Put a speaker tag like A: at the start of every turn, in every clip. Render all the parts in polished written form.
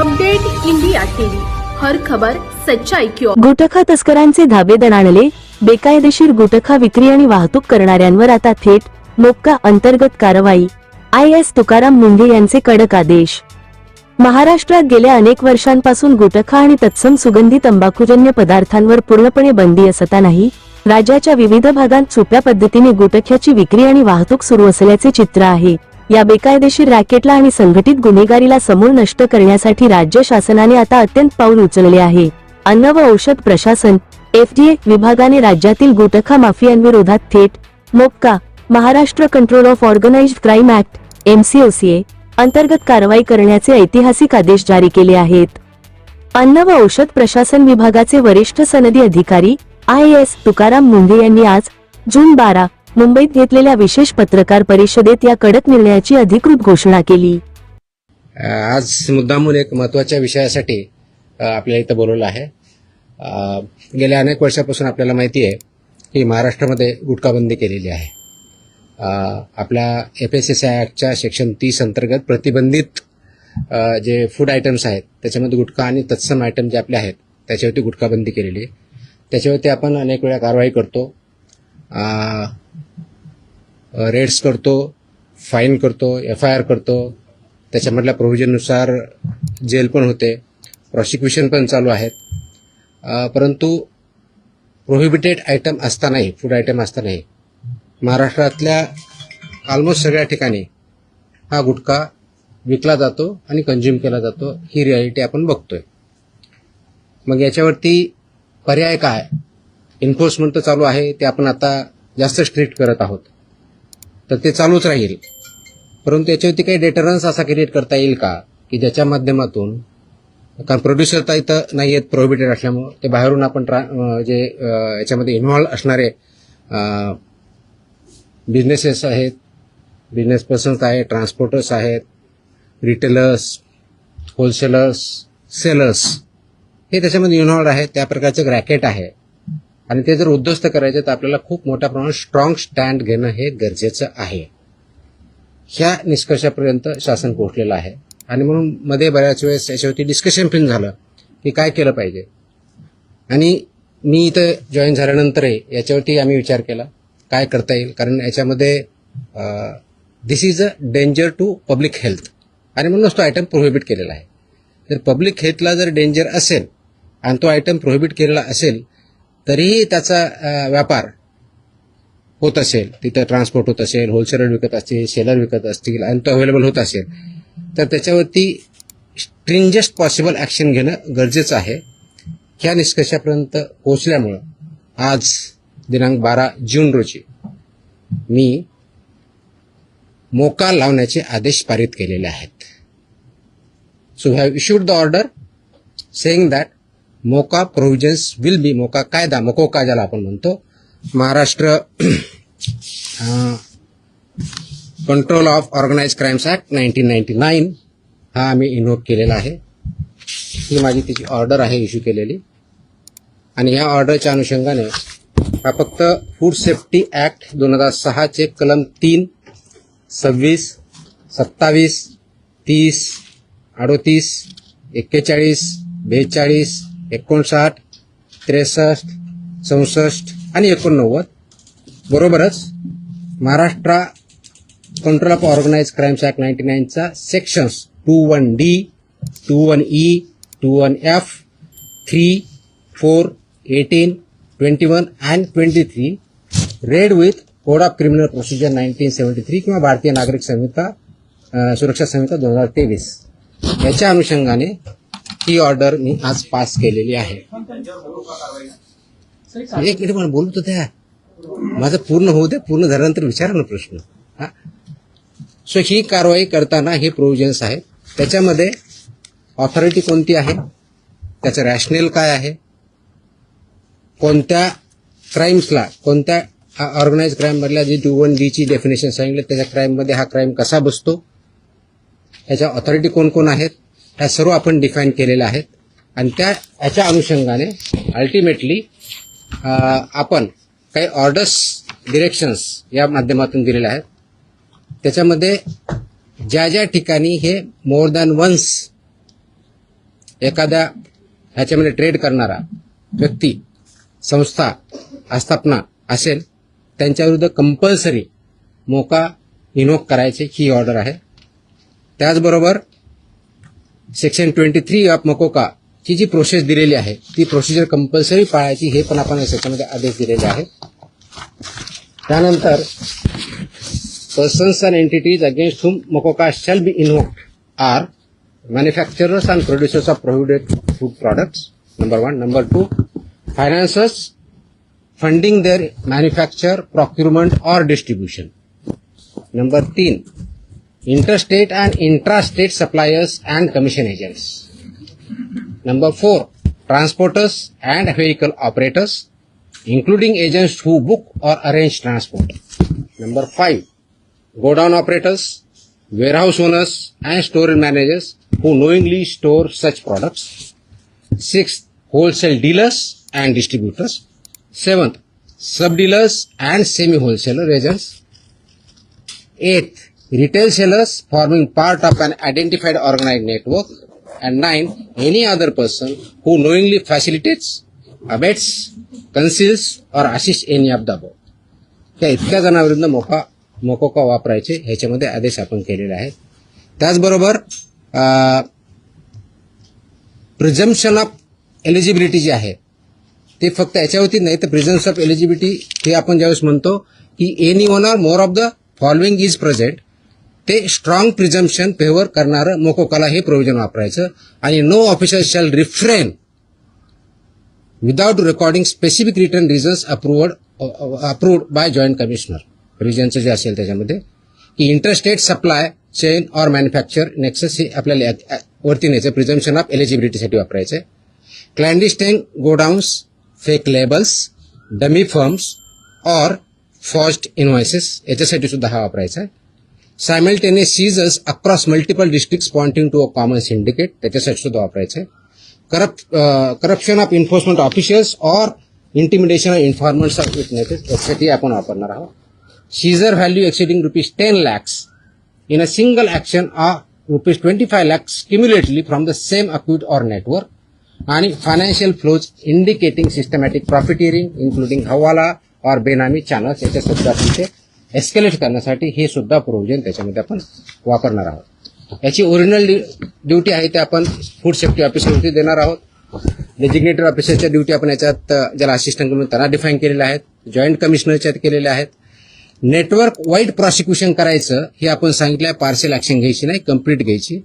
A: Update India TV, हर खबर सच्चाई की ओर।
B: गुटखा तस्करांचे धाबे दणाणले. बेकायदेशीर गुटखा विक्री आणि वाहतूक करणाऱ्यांवर आता थेट मोक्का अंतर्गत कारवाई. IAS तुकाराम मुंढे यांचे कडक आदेश. महाराष्ट्रात गेल्या अनेक वर्षांपासून गुटखा आणि तत्सम सुगंधी तंबाखूजन्य पदार्थांवर पूर्णपणे बंदी असतानाही राज्याच्या विविध भागात सोप्या पद्धतीने गुटख्याची विक्री आणि वाहतूक सुरू असल्याचे चित्र आहे. या बेकायदेशीर रॅकेटला आणि संघटित गुन्हेगारीला समूळ नष्ट करण्यासाठी राज्य शासनाने आता अत्यंत पाऊल उचलले आहे. अन्न व औषध प्रशासन FDA विभागाने राज्यातील गुटखा माफियांविरोधात थेट MCOCA Maharashtra control of organised crime act MCOCA अंतर्गत कारवाई करण्याचे ऐतिहासिक आदेश जारी केले आहेत. अन्न व औषध प्रशासन विभागाचे वरिष्ठ सनदी अधिकारी IAS तुकाराम मुंढे यांनी आज जून 12 मुंबईत घेतलेल्या विशेष पत्रकार परिषदेत या कडक निर्णयाची अधिकृत घोषणा केली.
C: आज मुद्दामून एक महत्त्वाच्या विषयासाठी आपल्याला इथं बोलवलं आहे. गेल्या अनेक वर्षापासून आपल्याला माहिती आहे की महाराष्ट्रामध्ये गुटखाबंदी केलेली आहे. आपल्या FSSAI ॲक्टच्या सेक्शन 30 अंतर्गत प्रतिबंधित जे फूड आयटम्स आहेत त्याच्यामध्ये गुटखा आणि तत्सम आयटम जे आपले आहेत त्याच्यावरती गुटखाबंदी केलेली आहे. त्याच्यावरती आपण अनेक वेळा कारवाई करतो, रेड्स करतो, फाईन करतो, FIR करतो. त्याच्यामधल्या प्रोव्हिजननुसार जेल पण होते, प्रॉसिक्युशन पण चालू आहेत. परंतु प्रोहिबिटेड आयटम असतानाही, फूड आयटम असतानाही महाराष्ट्रातल्या ऑलमोस्ट सगळ्या ठिकाणी हा गुटखा विकला जातो आणि कंझ्युम केला जातो. ही रियालिटी आपण बघतोय. मग याच्यावरती पर्याय काय? एन्फोर्समेंट तर चालू आहे, ते आपण आता जास्त स्ट्रिक्ट करत आहोत, तर ते चालूच राहील. परंतु याच्यावरती काही डेटरन्स असा क्रिएट करता येईल का की ज्याच्या माध्यमातून, कारण प्रोड्युसर तर इथं नाही आहेत प्रोहिबिटेड असल्यामुळं, ते बाहेरून आपण जे याच्यामध्ये इन्व्हॉल्व असणारे बिझनेसेस आहेत, बिझनेस पर्सन्स आहेत, ट्रान्सपोर्टर्स आहेत, रिटेलर्स, होलसेलर्स, सेलर्स, हे त्याच्यामध्ये इन्व्हॉल्व आहेत. त्या प्रकारचं रॅकेट आहे आणि ते जर उद्ध्वस्त करायचे तर आपल्याला खूप मोठ्या प्रमाणात स्ट्रॉंग स्टँड घेणं हे गरजेचं आहे. ह्या निष्कर्षापर्यंत शासन पोहोचलेलं आहे आणि म्हणून मध्ये बऱ्याच वेळेस याच्यावरती डिस्कशन पण झालं की काय केलं पाहिजे. आणि मी इथं जॉईन झाल्यानंतरही याच्यावरती आम्ही विचार केला काय करता येईल, कारण याच्यामध्ये this is a danger to public health आणि म्हणूनच तो आयटम प्रोहिबिट केलेला आहे. जर पब्लिक हेल्थला जर डेंजर असेल आणि तो आयटम प्रोहिबिट केलेला असेल तरीही त्याचा व्यापार होत असेल, तिथं ट्रान्सपोर्ट होत असेल, होलसेलर विकत असतील, सेलर विकत असतील आणि तो अवेलेबल होत असेल, तर त्याच्यावरती स्ट्रिंजेस्ट पॉसिबल ॲक्शन घेणं गरजेचं आहे. ह्या निष्कर्षापर्यंत पोहोचल्यामुळं आज दिनांक 12 जून रोजी मी मोका लावण्याचे आदेश पारित केलेले आहेत. So we have issued the order saying that MCOCA provisions will be, MCOCA कायदा, मकोका ज्याला आपण म्हणतो, Maharashtra control of organised crimes act 1999 हा आम्ही इन्व्होक केलेला आहे. ही माझी त्याची ऑर्डर आहे इश्यू केलेली. आणि ह्या ऑर्डरच्या अनुषंगाने हा फक्त फूड सेफ्टी ॲक्ट 2006 चे कलम 3, 26, 27, 30, 38, 41, 42, 59, 63, 64 आणि 89 बरोबरच Maharashtra control of organise crimes act 99चा sections 21D, 21E, 21F, 3, 4, 18, 21 and 23 read with code of criminal procedure 1973 किंवा भारतीय नागरिक संहिता सुरक्षा संहिता 2023 याच्या अनुषंगाने ही ऑर्डर मी आज पास केलेली आहे. एक मिनिट मला बोलत होत्या, माझं पूर्ण होऊ दे, पूर्ण झाल्यानंतर विचारा ना प्रश्न. सो ही कारवाई करताना हे प्रोव्हिजन्स आहेत. त्याच्यामध्ये ऑथॉरिटी कोणती आहे, त्याचं रॅशनल काय आहे, कोणत्या क्राईम्सला, कोणत्या ऑर्गनाइज क्राईम मधल्या जी 21D ची डेफिनेशन सांगितलं त्याच्या क्राईममध्ये हा क्राईम कसा बसतो, याच्या ऑथॉरिटी कोण कोण आहेत, ह्या सर्व आपण डिफाईन केलेल्या आहेत. आणि याच्या अनुषंगाने अल्टिमेटली आपण काही ऑर्डर्स, डिरेक्शन्स या माध्यमातून दिलेल्या आहेत. त्याच्यामध्ये ज्या ज्या ठिकाणी हे मोर दॅन वन्स एखाद्या ह्याच्यामध्ये ट्रेड करणारा व्यक्ती, संस्था, आस्थापना असेल त्यांच्याविरुद्ध कंपल्सरी मोका इन्व्होक करायची ही ऑर्डर आहे. त्याचबरोबर सेक्शन 23 ऑफ मोकोका ची जी प्रोसेस दिलेली आहे ती प्रोसिजर कंपल्सरी पाळायची हे पण आपण याच्यामध्ये आदेश दिलेले आहेत. त्यानंतर persons and entities against whom MCOCA shall be invoked are manufacturers and producers of prohibited food products, number 1. Number 2, financiers funding their manufacture, procurement or distribution. Number 3, interstate and intrastate suppliers and commission agents. Number 4, transporters and vehicle operators, including agents who book or arrange transport. Number 5, godown operators, warehouse owners and store managers who knowingly store such products. 6th, wholesale dealers and distributors. 7th, sub-dealers and semi-wholesaler agents. 8th, retail sellers forming part of an identified organized network. And 9, any other person who knowingly facilitates, abets, conceals or assists any of the above. त्या इतक्या जणांविरुद्ध मोकोका वापरायचे ह्याच्यामध्ये आदेश आपण केलेले आहेत. त्याचबरोबर प्रिझम्पशन ऑफ एलिजिबिलिटी जी आहे ते फक्त याच्यावरती नाही तर प्रिझम्पशन ऑफ एलिजिबिलिटी हे आपण ज्यावेळेस म्हणतो की any one or more of the following is present, ते स्ट्रॉंग प्रिझम्पशन फेवर करणारं मोकोकाला हे प्रोव्हिजन वापरायचं. आणि no officer shall refrain without recording specific written reasons approved by joint commissioner. रिजनचं जे असेल त्याच्यामध्ये की इंटरस्टेट सप्लाय चेन और मॅन्युफॅक्चर नेक्सस हे आपल्याला वरती न्यायचं प्रिझम्पशन ऑफ एलिजिबिलिटीसाठी वापरायचं. Clandestine godowns, fake labels, dummy firms और फॉर्ज्ड इनव्हॉइसेस याच्यासाठी सुद्धा हा वापरायचा आहे. Simultaneous seizures across multiple districts pointing to a common syndicate त्याच्यासाठी सुद्धा वापरायचं आहे. करप्शन ऑफ इन्फोर्समेंट ऑफिशियल्स और intimidation of informants of witnesses यासाठी आपण वापरणार आहोत. Seizure value exceeding ₹10 lakhs in a single action or ₹25 lakhs cumulatively from the same account or network, आणि financial flows indicating systematic profiteering including hawala और बेनामी channels याच्या सुद्धा आपण ते एस्केलेट करण्यासाठी हे सुद्धा प्रोव्हिजन त्याच्यामध्ये आपण वापरणार आहोत. याची ओरिजिनल ड्युटी आहे ते आपण फूड सेफ्टी ऑफिसरवरती देणार आहोत. डेजिग्नेटेड ऑफिसरच्या ड्युटी आपण याच्यात ज्याला असिस्टंट म्हणून त्यांना डिफाईन केलेल्या आहेत, जॉईंट कमिशनरच्या केलेल्या आहेत. नेटवर्क वाईड प्रॉसिक्युशन करायचं हे आपण सांगितलं आहे, पार्सल ऍक्शन घ्यायची नाही, कंप्लीट घ्यायची.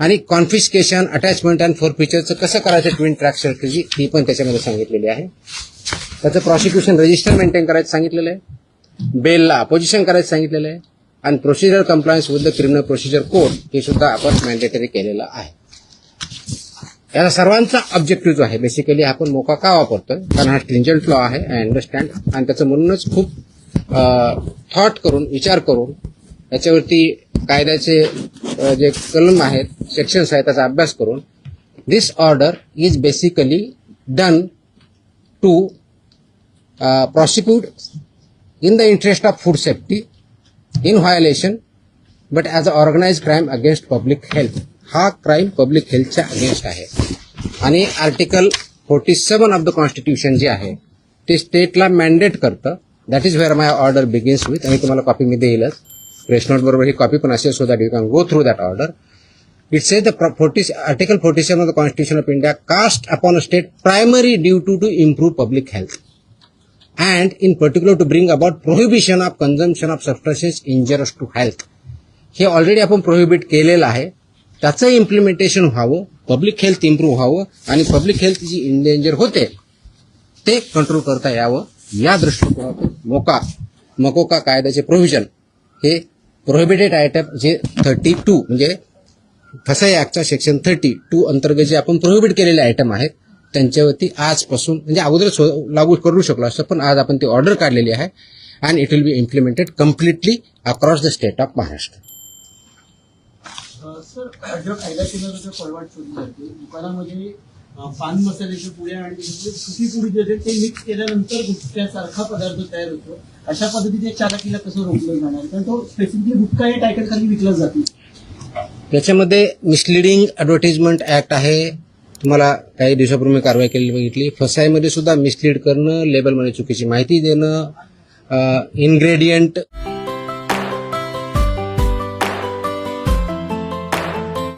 C: आणि कॉन्फिस्केशन, अटॅचमेंट अँड फोरफिचरचं कसं करायचं ट्विन ट्रॅक स्ट्रॅटेजी ही पण त्याच्यामध्ये सांगितलेली आहे. त्याचं प्रॉसिक्युशन रजिस्टर मेंटेन करायचं सांगितलेलं आहे, बेलला अपोजिशन करायचं सांगितलेलं आहे, आणि procedure compliance with the criminal procedure code हे सुद्धा आपण मॅन्डेटरी केलेलं आहे. याचा सर्वांचा ऑब्जेक्टिव्ह जो आहे बेसिकली आपण मोका का वापरतोय, कारण हा स्ट्रिंजंट लॉ आहे, आय अंडरस्टँड, आणि त्याचं म्हणूनच खूप थॉट करून विचार करून याच्यावरती कायद्याचे जे कलम आहेत, सेक्शन्स आहेत त्याचा अभ्यास करून this order is basically done to prosecute in the interest of food safety in violation but as an organized crime against public health. हा क्राईम पब्लिक हेल्थच्या अगेन्स्ट आहे. आणि आर्टिकल 47 ऑफ द कॉन्स्टिट्यूशन जे आहे ते स्टेटला मॅन्डेट करतं. That is where my order begins with. आणि तुम्हाला copy me देईलच, press note बरोबर ही कॉपी पण असेल, so that you can go through that order. It says the Article 47 of the Constitution of India cast upon a state primary duty to improve public health and in particular to bring about prohibition of consumption of substances injurious to health. हे already आपण prohibit केलेलं आहे, त्याचं implementation व्हावं, public health improve व्हावं आणि public health जी endanger होते ते कंट्रोल करता यावं या दृष्टिकोनातून मोकोका कायद्याचे प्रोव्हिजन हे प्रोहिबिटेड आयटम जे 32 म्हणजे फसाई ऍक्टच्या सेक्शन 32 अंतर्गत जे आपण प्रोहिबिट केलेले आयटम आहेत त्यांच्यावरती आजपासून म्हणजे अगोदर लागू करू शकलो असतं, पण आज आपण ती ऑर्डर काढलेली आहे and it will be implemented completely across the state of Maharashtra.
D: Sir, जो कायदा केंद्राचा फॉरवर्ड चोरी जाते दुकानामध्ये पान मसाल्याच्या पुड्या आणि सुकी पुडी जे ते मिक्स केल्यानंतर गुटख्यासारखा पदार्थ तयार होतो. अशा पद्धतीने चालकीला कसं रोखलं जाणार, कारण तो स्पेसिफिकली गुटखा या टायटल खाली विकला जातो.
C: त्याच्यामध्ये मिसलिडिंग ऍडव्हर्टाइजमेंट ऍक्ट आहे, तुम्हाला काही दिवसापूर्वी कारवाई केलेली बघितली. फसाईमध्ये सुद्धा मिसलीड करणं, लेबलमध्ये चुकीची माहिती देणं, इन्ग्रेडियंट